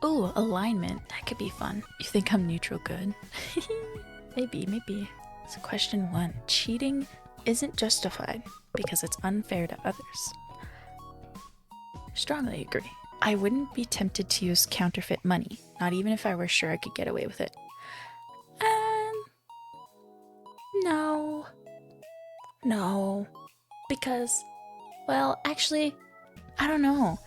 Ooh, alignment. That could be fun. You think I'm neutral good? Maybe. So question 1. Cheating isn't justified because it's unfair to others. Strongly agree. I wouldn't be tempted to use counterfeit money, not even if I were sure I could get away with it. Um, no. No. Because, well, actually, I don't know.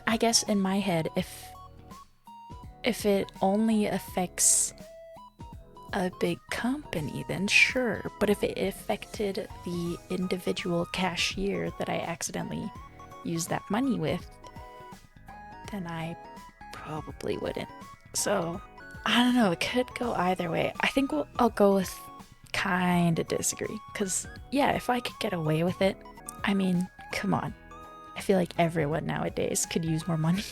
I guess in my head, if it only affects a big company, then sure. But if it affected the individual cashier that I accidentally used that money with, then I probably wouldn't. So, I don't know. It could go either way. I think I'll go with kind of disagree. Because, yeah, if I could get away with it, I mean, come on. I feel like everyone nowadays could use more money.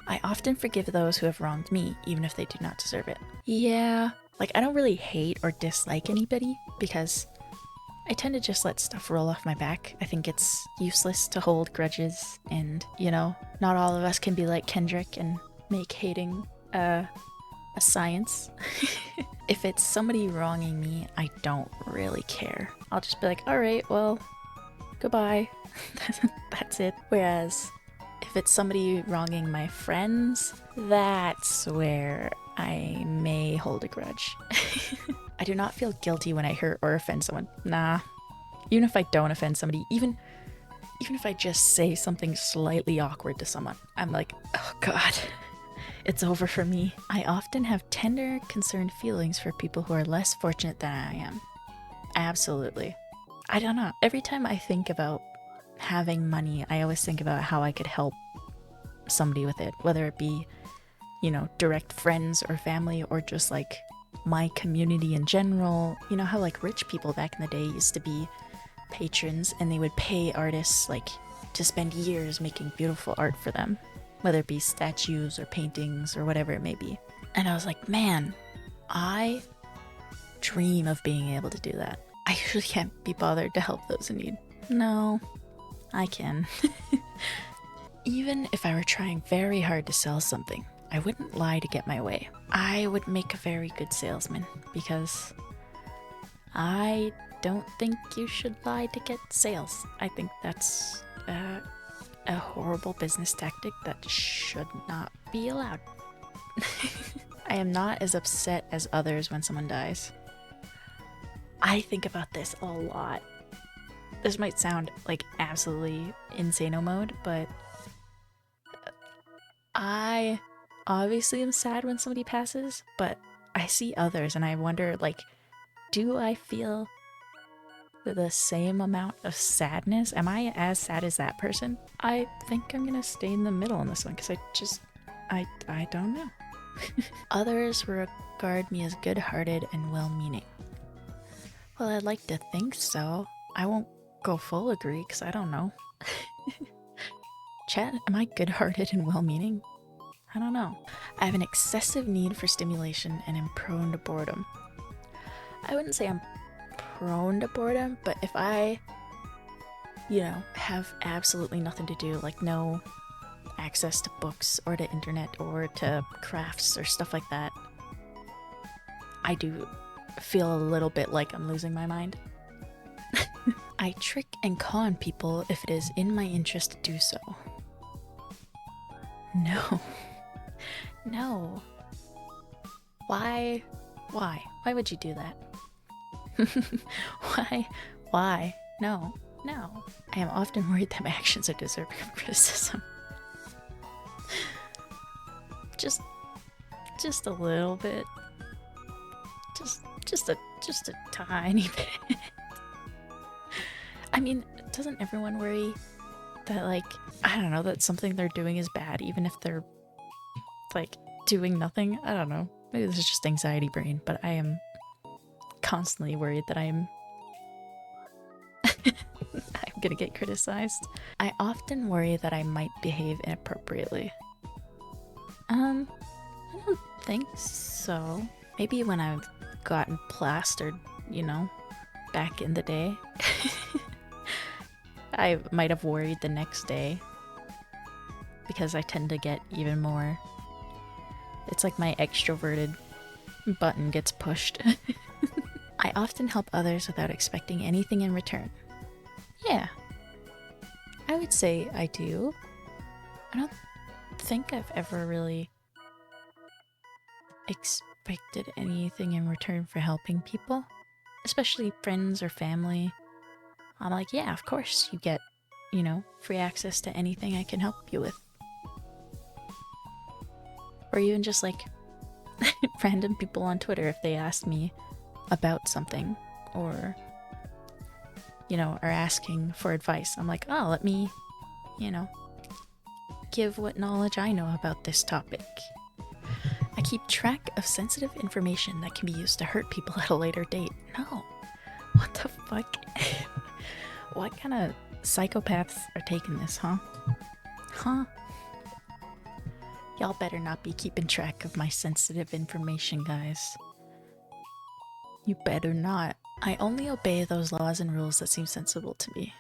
I often forgive those who have wronged me, even if they do not deserve it. Yeah, like I don't really hate or dislike anybody because I tend to just let stuff roll off my back. I think it's useless to hold grudges, and not all of us can be like Kendrick and make hating a science. If it's somebody wronging me, I don't really care. I'll just be like, all right, well, goodbye. That's it. Whereas if it's somebody wronging my friends, that's where I may hold a grudge. I do not feel guilty when I hurt or offend someone. Nah. Even if I don't offend somebody, even if I just say something slightly awkward to someone, I'm like, oh god, it's over for me. I often have tender, concerned feelings for people who are less fortunate than I am. Absolutely. I don't know. Every time I think about having money, I always think about how I could help somebody with it, whether it be, direct friends or family or just like my community in general. You know how like rich people back in the day used to be patrons and they would pay artists like to spend years making beautiful art for them, whether it be statues or paintings or whatever it may be. And I was like, man, I dream of being able to do that. I usually can't be bothered to help those in need. No, I can. Even if I were trying very hard to sell something, I wouldn't lie to get my way. I would make a very good salesman because I don't think you should lie to get sales. I think that's a horrible business tactic that should not be allowed. I am not as upset as others when someone dies. I think about this a lot. This might sound like absolutely insano mode, but I obviously am sad when somebody passes, but I see others and I wonder, like, do I feel the same amount of sadness? Am I as sad as that person? I think I'm gonna stay in the middle on this one because I don't know. Others regard me as good-hearted and well-meaning. Well, I'd like to think so. I won't go full agree because I don't know. Chat, am I good-hearted and well-meaning? I don't know. I have an excessive need for stimulation and am prone to boredom. I wouldn't say I'm prone to boredom, but if I, have absolutely nothing to do, like no access to books or to internet or to crafts or stuff like that, I do feel a little bit like I'm losing my mind. I trick and con people if it is in my interest to do so. No. No. Why? Why would you do that? Why? No. I am often worried that my actions are deserving of criticism. Just a little bit. Just a tiny bit. I mean, doesn't everyone worry that, like, I don't know, that something they're doing is bad, even if they're, like, doing nothing? I don't know. Maybe this is just anxiety brain, but I am constantly worried that I'm gonna get criticized. I often worry that I might behave inappropriately. I don't think so. Maybe when I've gotten plastered, back in the day. I might have worried the next day. because I tend to get even more. It's like my extroverted button gets pushed. I often help others without expecting anything in return. Yeah, I would say I do. I don't think I've ever really expected anything in return for helping people, especially friends or family. I'm like, yeah, of course you get, free access to anything I can help you with. Or even just like random people on Twitter if they ask me about something or, are asking for advice. I'm like, oh, let me, give what knowledge I know about this topic. I keep track of sensitive information that can be used to hurt people at a later date. No. What the fuck? What kind of psychopaths are taking this, huh? Huh? Y'all better not be keeping track of my sensitive information, guys. You better not. I only obey those laws and rules that seem sensible to me.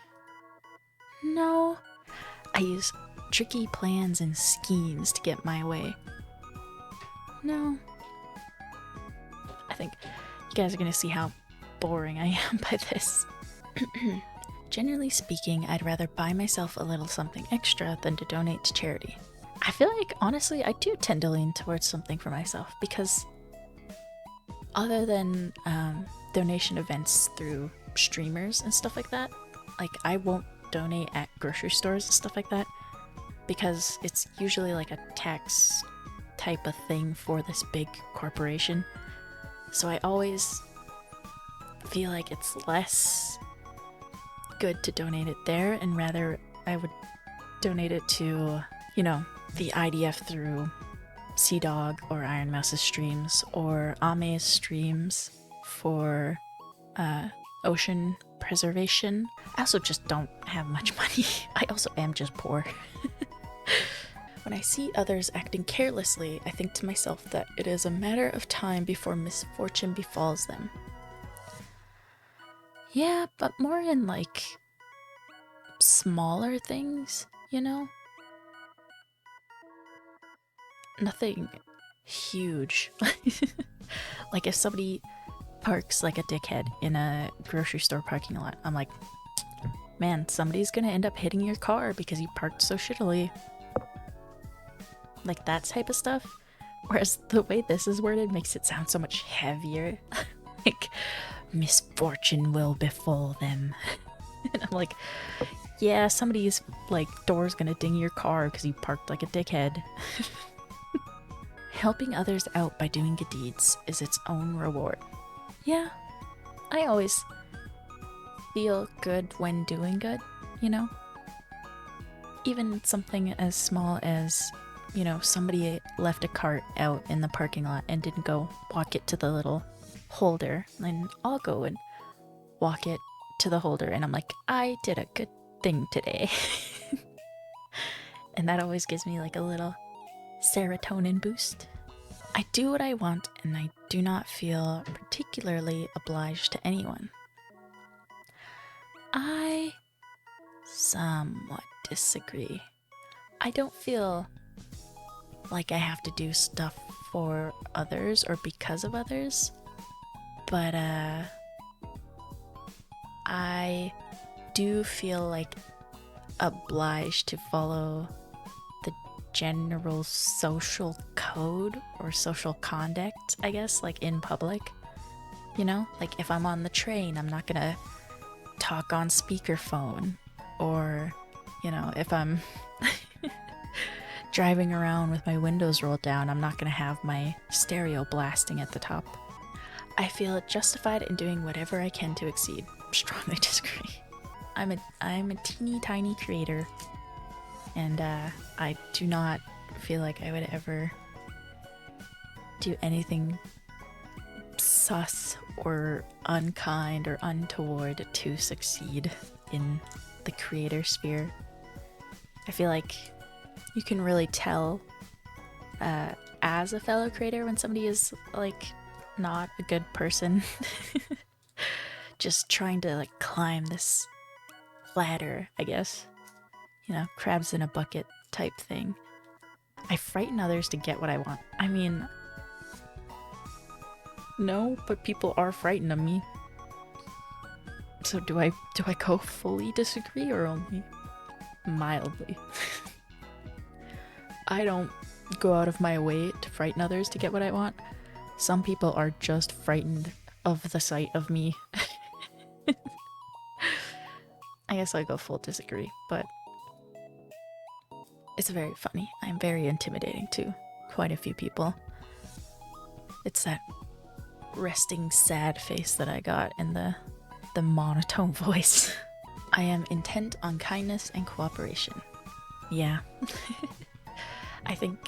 No. I use tricky plans and schemes to get my way. No. I think you guys are gonna see how boring I am by this. Generally speaking, I'd rather buy myself a little something extra than to donate to charity. I feel like, honestly, I do tend to lean towards something for myself because other than donation events through streamers and stuff like that, like I won't donate at grocery stores and stuff like that because it's usually like a tax type of thing for this big corporation. So I always feel like it's less good to donate it there, and rather I would donate it to, the IDF through Sea Dog or Iron Mouse's streams or Ame's streams for ocean preservation. I also just don't have much money. I also am just poor. When I see others acting carelessly, I think to myself that it is a matter of time before misfortune befalls them. Yeah, but more in like smaller things, Nothing huge. Like if somebody parks like a dickhead in a grocery store parking lot, I'm like, man, somebody's gonna end up hitting your car because you parked so shittily. Like that type of stuff. Whereas the way this is worded makes it sound so much heavier. Like, misfortune will befall them. And I'm like, yeah, somebody's like door's gonna ding your car because you parked like a dickhead. Helping others out by doing good deeds is its own reward. Yeah, I always feel good when doing good, Even something as small as, somebody left a cart out in the parking lot and didn't go walk it to the little holder, and I'll go and walk it to the holder, and I'm like, I did a good thing today. And that always gives me like a little serotonin boost. I do what I want, and I do not feel particularly obliged to anyone. I somewhat disagree. I don't feel like I have to do stuff for others or because of others, but I do feel like obliged to follow the general social code or social conduct, I guess, like in public. Like if I'm on the train, I'm not gonna talk on speakerphone, or if I'm driving around with my windows rolled down, I'm not gonna have my stereo blasting at the top. I feel justified in doing whatever I can to exceed. Strongly disagree. I'm a teeny tiny creator, and I do not feel like I would ever do anything sus or unkind or untoward to succeed in the creator sphere. I feel like you can really tell as a fellow creator when somebody is like not a good person. Just trying to like climb this ladder, I guess. crabs in a bucket type thing. I frighten others to get what I want. I mean, no, but people are frightened of me. So do I go fully disagree or only mildly? I don't go out of my way to frighten others to get what I want. Some people are just frightened of the sight of me. I guess I go full disagree, but it's very funny. I'm very intimidating to quite a few people. It's that resting sad face that I got in the monotone voice. I am intent on kindness and cooperation. Yeah. I think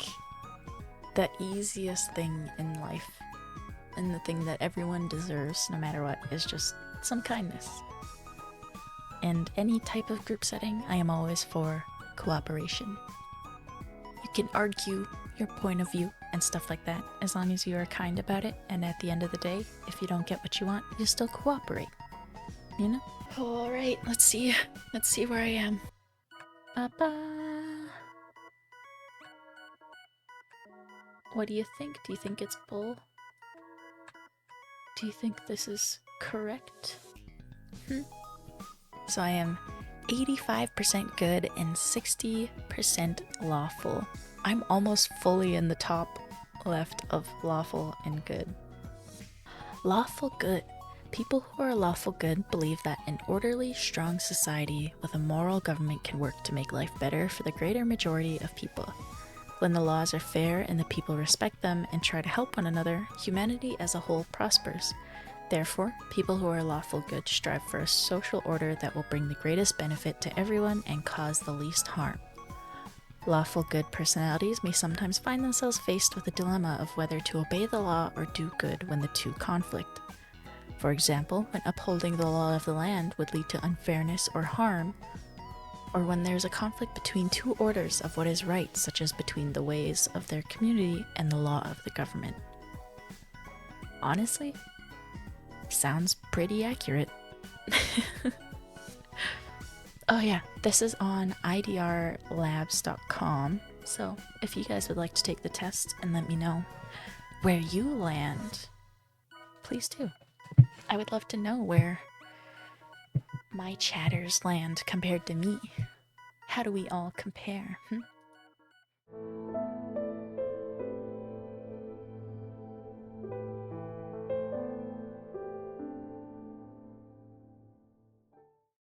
the easiest thing in life, and the thing that everyone deserves no matter what, is just some kindness. And any type of group setting, I am always for cooperation. You can argue your point of view and stuff like that, as long as you are kind about it, and at the end of the day, if you don't get what you want, you still cooperate. You know? Alright, let's see where I am. Ba-ba. What do you think? Do you think it's bull? Do you think this is correct? So I am 85% good and 60% lawful. I'm almost fully in the top left of lawful and good. Lawful good. People who are lawful good believe that an orderly, strong society with a moral government can work to make life better for the greater majority of people. When the laws are fair and the people respect them and try to help one another, humanity as a whole prospers. Therefore, people who are lawful good strive for a social order that will bring the greatest benefit to everyone and cause the least harm. Lawful good personalities may sometimes find themselves faced with a dilemma of whether to obey the law or do good when the two conflict. For example, when upholding the law of the land would lead to unfairness or harm, or when there's a conflict between two orders of what is right, such as between the ways of their community and the law of the government. Honestly, sounds pretty accurate. Oh yeah, this is on idrlabs.com, so if you guys would like to take the test and let me know where you land, please do. I would love to know where my chatters land compared to me. How do we all compare?